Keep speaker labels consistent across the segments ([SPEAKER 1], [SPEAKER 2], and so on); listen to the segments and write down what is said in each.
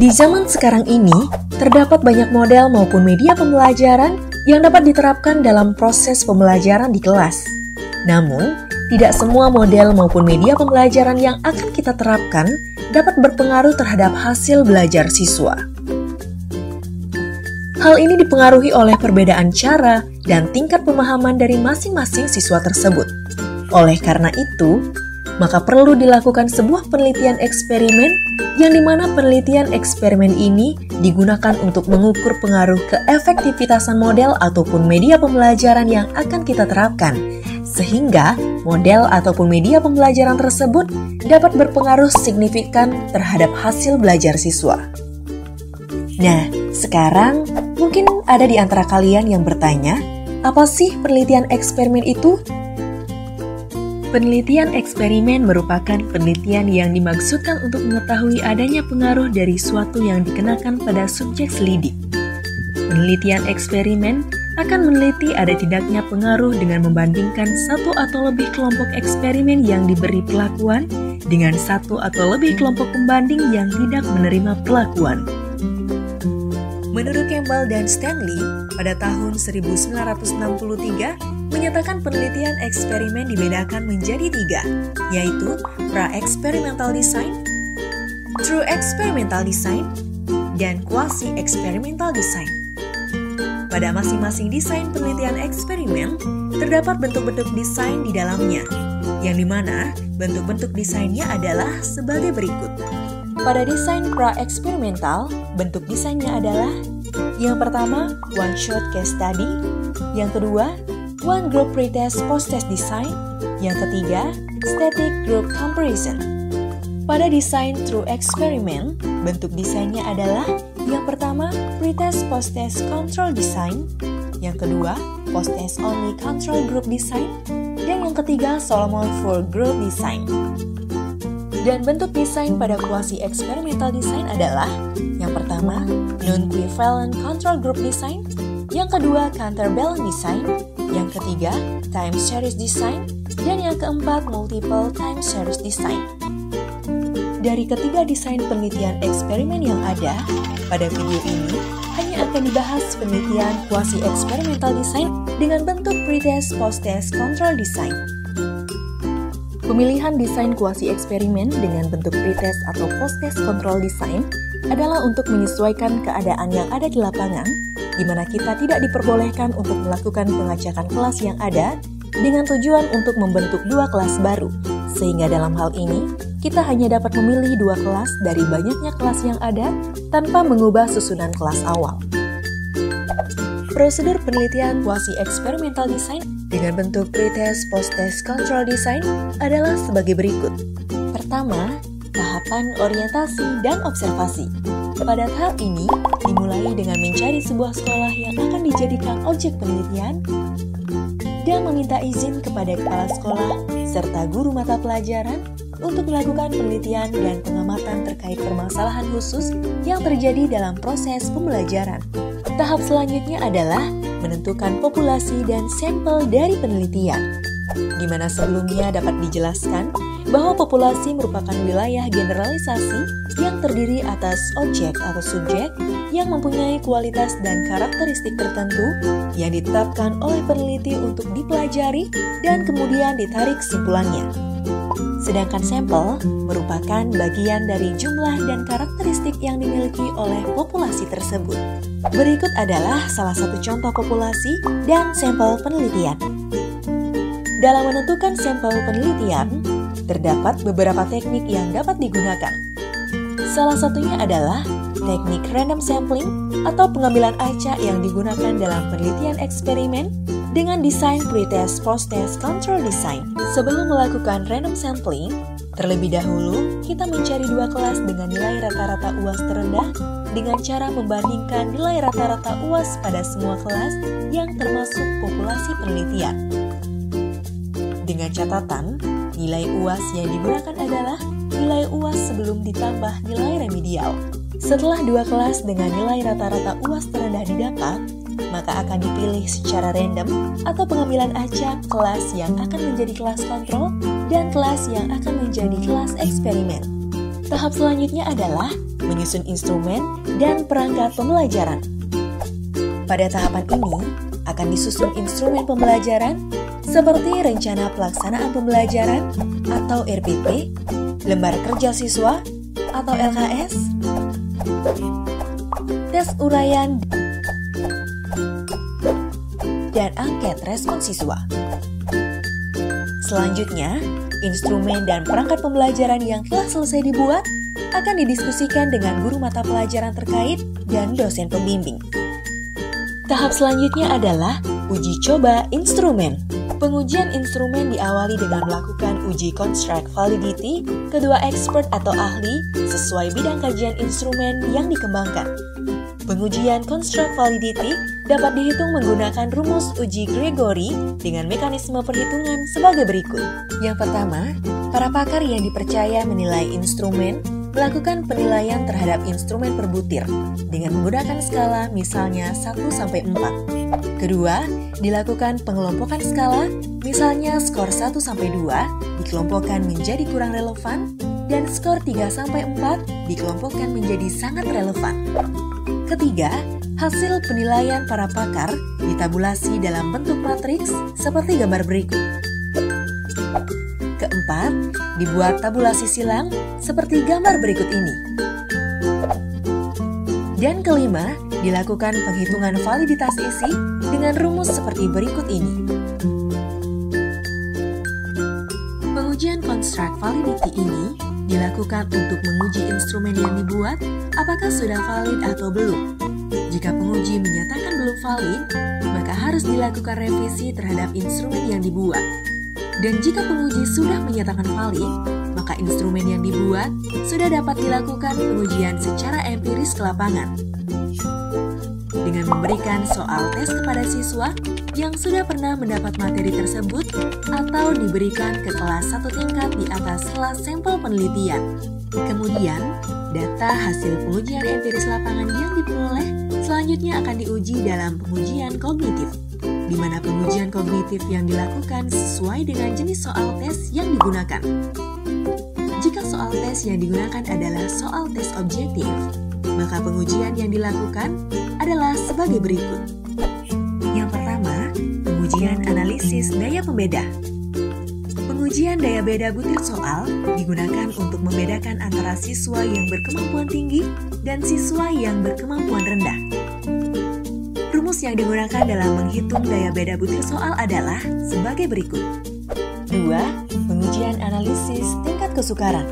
[SPEAKER 1] Di zaman sekarang ini, terdapat banyak model maupun media pembelajaran yang dapat diterapkan dalam proses pembelajaran di kelas. Namun, tidak semua model maupun media pembelajaran yang akan kita terapkan dapat berpengaruh terhadap hasil belajar siswa. Hal ini dipengaruhi oleh perbedaan cara dan tingkat pemahaman dari masing-masing siswa tersebut. Oleh karena itu, maka perlu dilakukan sebuah penelitian eksperimen yang dimana penelitian eksperimen ini digunakan untuk mengukur pengaruh keefektivitasan model ataupun media pembelajaran yang akan kita terapkan, sehingga model ataupun media pembelajaran tersebut dapat berpengaruh signifikan terhadap hasil belajar siswa. Nah, sekarang mungkin ada di antara kalian yang bertanya, apa sih penelitian eksperimen itu? Penelitian eksperimen merupakan penelitian yang dimaksudkan untuk mengetahui adanya pengaruh dari suatu yang dikenakan pada subjek selidik. Penelitian eksperimen akan meneliti ada tidaknya pengaruh dengan membandingkan satu atau lebih kelompok eksperimen yang diberi perlakuan dengan satu atau lebih kelompok pembanding yang tidak menerima perlakuan. Menurut Campbell dan Stanley, pada tahun 1963, menyatakan penelitian eksperimen dibedakan menjadi 3, yaitu pra-experimental design, true experimental design, dan quasi-experimental design. Pada masing-masing desain penelitian eksperimen, terdapat bentuk-bentuk desain di dalamnya, yang dimana bentuk-bentuk desainnya adalah sebagai berikut. Pada desain pra-eksperimental, bentuk desainnya adalah yang pertama, one-shot case study, yang kedua, one group pretest post-test design, yang ketiga, static group comparison. Pada desain true experiment, bentuk desainnya adalah yang pertama, pretest post-test control design, yang kedua, post-test only control group design, dan yang ketiga, Solomon full group design. Dan bentuk desain pada quasi-experimental design adalah yang pertama, non-equivalent control group design, yang kedua, counterbalance design, yang ketiga, time series design, dan yang keempat, multiple time series design. Dari ketiga desain penelitian eksperimen yang ada, pada video ini hanya akan dibahas penelitian quasi-experimental design dengan bentuk pretest post-test control design. Pemilihan desain quasi-eksperimen dengan bentuk pretest atau post-test control design adalah untuk menyesuaikan keadaan yang ada di lapangan, di mana kita tidak diperbolehkan untuk melakukan pengacakan kelas yang ada dengan tujuan untuk membentuk 2 kelas baru, sehingga dalam hal ini, kita hanya dapat memilih 2 kelas dari banyaknya kelas yang ada tanpa mengubah susunan kelas awal. Prosedur penelitian quasi-experimental design dengan bentuk pretest post-test control design adalah sebagai berikut. Pertama, tahapan orientasi dan observasi. Pada tahap ini, dimulai dengan mencari sebuah sekolah yang akan dijadikan objek penelitian dan meminta izin kepada kepala sekolah serta guru mata pelajaran untuk melakukan penelitian dan pengamatan terkait permasalahan khusus yang terjadi dalam proses pembelajaran. Tahap selanjutnya adalah menentukan populasi dan sampel dari penelitian, di mana sebelumnya dapat dijelaskan bahwa populasi merupakan wilayah generalisasi yang terdiri atas objek atau subjek yang mempunyai kualitas dan karakteristik tertentu yang ditetapkan oleh peneliti untuk dipelajari dan kemudian ditarik kesimpulannya. Sedangkan sampel merupakan bagian dari jumlah dan karakteristik yang dimiliki oleh populasi tersebut. Berikut adalah salah satu contoh populasi dan sampel penelitian. Dalam menentukan sampel penelitian, terdapat beberapa teknik yang dapat digunakan. Salah satunya adalah teknik random sampling atau pengambilan acak yang digunakan dalam penelitian eksperimen dengan desain pretest post-test control design. Sebelum melakukan random sampling, terlebih dahulu kita mencari 2 kelas dengan nilai rata-rata UAS terendah dengan cara membandingkan nilai rata-rata UAS pada semua kelas yang termasuk populasi penelitian. Dengan catatan, nilai UAS yang digunakan adalah nilai UAS sebelum ditambah nilai remedial. Setelah 2 kelas dengan nilai rata-rata UAS terendah didapat, maka akan dipilih secara random atau pengambilan acak kelas yang akan menjadi kelas kontrol dan kelas yang akan menjadi kelas eksperimen. Tahap selanjutnya adalah menyusun instrumen dan perangkat pembelajaran. Pada tahapan ini, akan disusun instrumen pembelajaran seperti rencana pelaksanaan pembelajaran atau RPP, lembar kerja siswa atau LKS, tes uraian, dan angket respon siswa. Selanjutnya, instrumen dan perangkat pembelajaran yang telah selesai dibuat akan didiskusikan dengan guru mata pelajaran terkait dan dosen pembimbing. Tahap selanjutnya adalah uji coba instrumen. Pengujian instrumen diawali dengan melakukan uji construct validity kedua expert atau ahli sesuai bidang kajian instrumen yang dikembangkan. Pengujian construct validity dapat dihitung menggunakan rumus uji Gregory dengan mekanisme perhitungan sebagai berikut. Yang pertama, para pakar yang dipercaya menilai instrumen melakukan penilaian terhadap instrumen per butir dengan menggunakan skala misalnya 1-4. Kedua, dilakukan pengelompokan skala misalnya skor 1-2 dikelompokkan menjadi kurang relevan dan skor 3-4 dikelompokkan menjadi sangat relevan. Ketiga, hasil penilaian para pakar ditabulasi dalam bentuk matriks seperti gambar berikut. Keempat, dibuat tabulasi silang seperti gambar berikut ini. Dan kelima, dilakukan penghitungan validitas isi dengan rumus seperti berikut ini. Pengujian construct validity ini dilakukan untuk menguji instrumen yang dibuat apakah sudah valid atau belum. Jika penguji menyatakan belum valid, maka harus dilakukan revisi terhadap instrumen yang dibuat. Dan jika penguji sudah menyatakan valid, maka instrumen yang dibuat sudah dapat dilakukan pengujian secara empiris ke lapangan. Dengan memberikan soal tes kepada siswa yang sudah pernah mendapat materi tersebut atau diberikan ke kelas 1 tingkat di atas kelas sampel penelitian. Kemudian, data hasil pengujian empiris lapangan yang diperoleh selanjutnya akan diuji dalam pengujian kognitif, di mana pengujian kognitif yang dilakukan sesuai dengan jenis soal tes yang digunakan. Jika soal tes yang digunakan adalah soal tes objektif, maka pengujian yang dilakukan adalah sebagai berikut. Yang pertama, pengujian analisis daya pembeda. Pengujian daya beda butir soal digunakan untuk membedakan antara siswa yang berkemampuan tinggi dan siswa yang berkemampuan rendah. Rumus yang digunakan dalam menghitung daya beda butir soal adalah sebagai berikut. 2. Pengujian analisis tingkat kesukaran.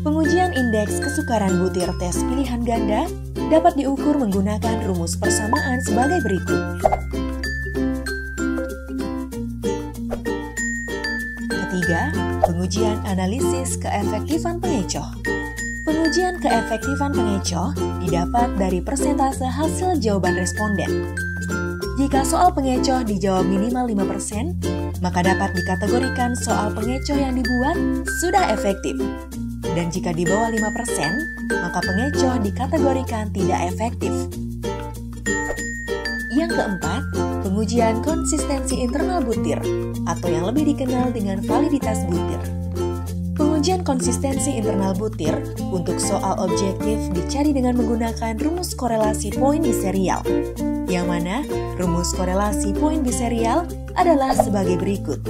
[SPEAKER 1] Pengujian indeks kesukaran butir tes pilihan ganda dapat diukur menggunakan rumus persamaan sebagai berikut. Ketiga, pengujian analisis keefektifan pengecoh. Pengujian keefektifan pengecoh didapat dari persentase hasil jawaban responden. Jika soal pengecoh dijawab minimal 5%, maka dapat dikategorikan soal pengecoh yang dibuat sudah efektif. Dan jika di bawah 5%, maka pengecoh dikategorikan tidak efektif. Yang keempat, pengujian konsistensi internal butir, atau yang lebih dikenal dengan validitas butir. Pengujian konsistensi internal butir untuk soal objektif dicari dengan menggunakan rumus korelasi poin biserial, yang mana rumus korelasi poin biserial adalah sebagai berikut.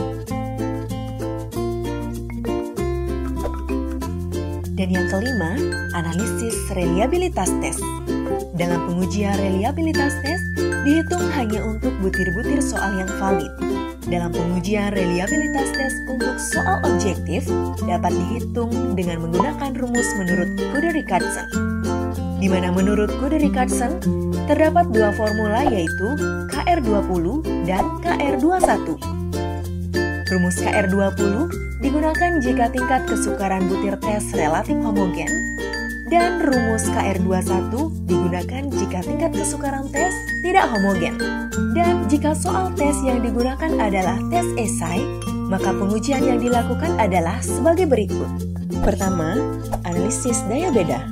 [SPEAKER 1] Dan yang kelima, analisis reliabilitas tes. Dalam pengujian reliabilitas tes, dihitung hanya untuk butir-butir soal yang valid. Dalam pengujian reliabilitas tes untuk soal objektif, dapat dihitung dengan menggunakan rumus menurut Kuder-Richardson. Di mana menurut Kuder-Richardson, terdapat dua formula yaitu KR20 dan KR21. Rumus KR20 digunakan jika tingkat kesukaran butir tes relatif homogen, dan rumus KR21 digunakan jika tingkat kesukaran tes tidak homogen. Dan jika soal tes yang digunakan adalah tes esai, maka pengujian yang dilakukan adalah sebagai berikut. Pertama, analisis daya beda.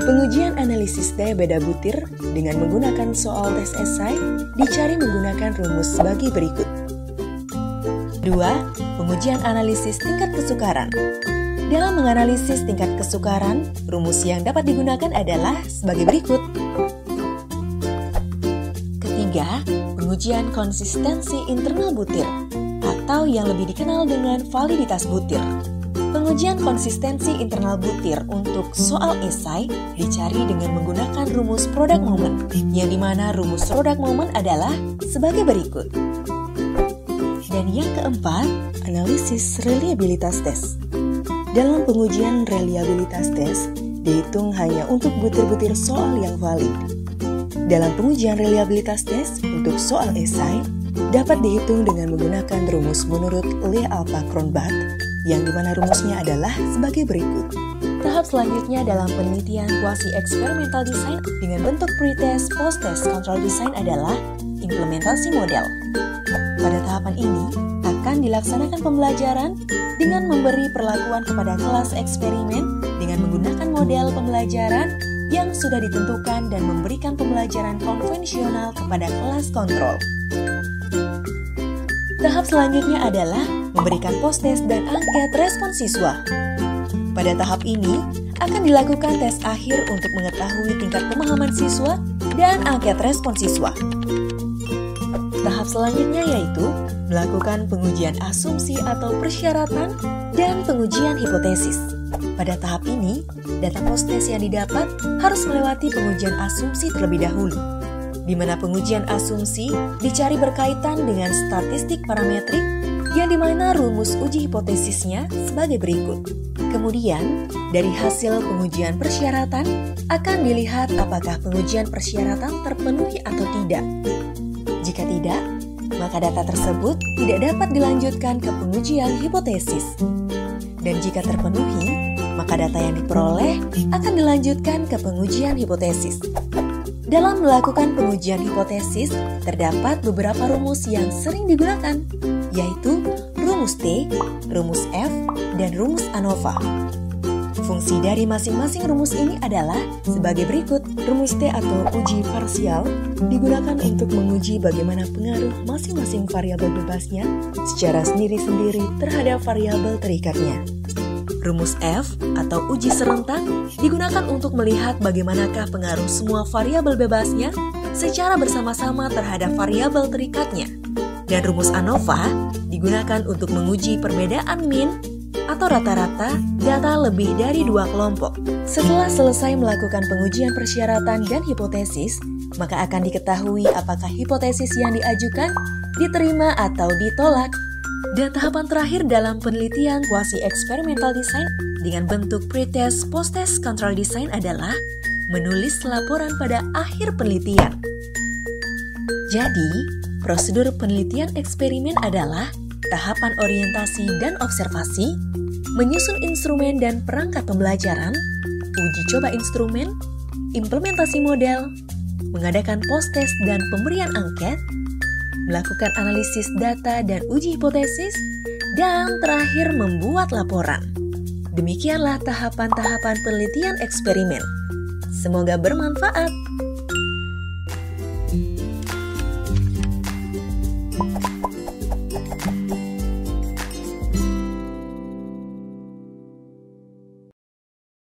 [SPEAKER 1] Pengujian analisis daya beda butir dengan menggunakan soal tes esai dicari menggunakan rumus sebagai berikut. 2. Pengujian analisis tingkat kesukaran. Dalam menganalisis tingkat kesukaran, rumus yang dapat digunakan adalah sebagai berikut. Ketiga, pengujian konsistensi internal butir atau yang lebih dikenal dengan validitas butir. Pengujian konsistensi internal butir untuk soal esai dicari dengan menggunakan rumus product moment, yang dimana rumus product moment adalah sebagai berikut. Dan yang keempat, analisis reliabilitas tes. Dalam pengujian reliabilitas tes, dihitung hanya untuk butir-butir soal yang valid. Dalam pengujian reliabilitas tes untuk soal esai, dapat dihitung dengan menggunakan rumus menurut Lee-Alpha-Cronbach, yang dimana rumusnya adalah sebagai berikut. Tahap selanjutnya dalam penelitian quasi-experimental design dengan bentuk pretest, post-test, control design adalah implementasi model. Pada tahapan ini, akan dilaksanakan pembelajaran dengan memberi perlakuan kepada kelas eksperimen dengan menggunakan model pembelajaran yang sudah ditentukan dan memberikan pembelajaran konvensional kepada kelas kontrol. Tahap selanjutnya adalah memberikan post-test dan angket respon siswa. Pada tahap ini, akan dilakukan tes akhir untuk mengetahui tingkat pemahaman siswa dan angket respon siswa. Tahap selanjutnya yaitu melakukan pengujian asumsi atau persyaratan dan pengujian hipotesis. Pada tahap ini, data post-test yang didapat harus melewati pengujian asumsi terlebih dahulu, di mana pengujian asumsi dicari berkaitan dengan statistik parametrik yang dimana rumus uji hipotesisnya sebagai berikut. Kemudian, dari hasil pengujian persyaratan akan dilihat apakah pengujian persyaratan terpenuhi atau tidak. Jika tidak, maka data tersebut tidak dapat dilanjutkan ke pengujian hipotesis. Dan jika terpenuhi, maka data yang diperoleh akan dilanjutkan ke pengujian hipotesis. Dalam melakukan pengujian hipotesis, terdapat beberapa rumus yang sering digunakan, yaitu rumus T, rumus F, dan rumus ANOVA. Fungsi dari masing-masing rumus ini adalah sebagai berikut. Rumus T atau uji parsial digunakan untuk menguji bagaimana pengaruh masing-masing variabel bebasnya secara sendiri-sendiri terhadap variabel terikatnya. Rumus F atau uji serentak digunakan untuk melihat bagaimanakah pengaruh semua variabel bebasnya secara bersama-sama terhadap variabel terikatnya. Dan rumus ANOVA digunakan untuk menguji perbedaan min atau rata-rata data lebih dari dua kelompok. Setelah selesai melakukan pengujian persyaratan dan hipotesis, maka akan diketahui apakah hipotesis yang diajukan diterima atau ditolak. Dan tahapan terakhir dalam penelitian quasi-experimental design dengan bentuk pretest, post-test, control design adalah menulis laporan pada akhir penelitian. Jadi, prosedur penelitian eksperimen adalah tahapan orientasi dan observasi, menyusun instrumen dan perangkat pembelajaran, uji coba instrumen, implementasi model, mengadakan post-test dan pemberian angket, melakukan analisis data dan uji hipotesis, dan terakhir membuat laporan. Demikianlah tahapan-tahapan penelitian eksperimen. Semoga bermanfaat.